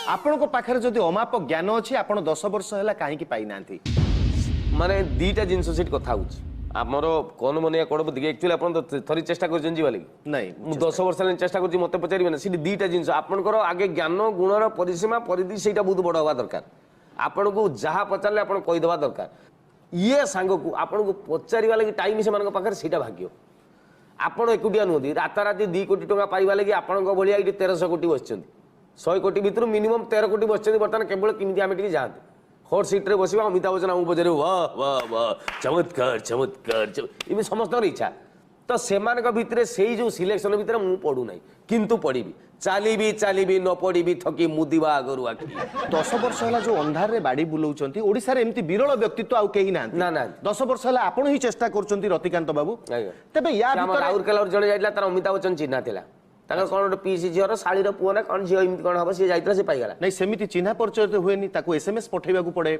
आपण को पाखरे जदि अमाप ज्ञान अछि आपण 10 वर्ष हैला काहे की पाई नांती माने दीटा जिंस सेट कथा होउछ हमरो कोन मने कोड दिगे एक्चुअली आपण तो थरी चेष्टा कर जंजी वाली नहीं मु 10 वर्ष ले चेष्टा करछि मते पचारि बने सिटी दीटा जिंस आपनकर आगे ज्ञान गुणर परिसीमा परिधि सेटा बहुत बड़ होबा दरकार आपण को जहा पचारले आपण कहि देबा दरकार ये सांग को आपण को पचारिबा लागि टाइम से मान पाखरे सेटा भाग्य आपण एकुटिया नुदी राता राती 2 कोटी टका पाइबा लागि आपण को बलिया 1300 कोटी बसचंदी 100 कोटी भितर मिनिमम 13 कोटी बसचंदी बर्तमान केवल किमिति आमे टिके जाते हॉट सीट रे बसिबा अमिताभ बच्चन हमु पचारे वाह वाह वाह चमत्कार चमत्कार इमे समस्त इच्छा तो सेमानक भितरे सेई जो सिलेक्शन भितरे मु पडू नाही किंतु पढिबी चालीबी न पढिबी थकी मुदिबा आगरु आखि 10 वर्ष हैला जो अंधार रे बाड़ी बुलाउचंती ओडिसा रे एमती विरल व्यक्तित्व आउ केही नांती ना ना 10 वर्ष हैला आपण ही चेष्टा करचंती रतिकांत बाबू तबे या हम भितर राउरकेला जणे जाइला तार अमिताभ बच्चन चिन्हा थिला ताकर कोन गोटे पीसी झियर साळीर पुओ ना कोन झियो इमति कोन हबो से जाइतला से पाइगला नहीं सेमिति चिन्हा परिचय हुएनी ताको एसएमएस पठेबा को पड़े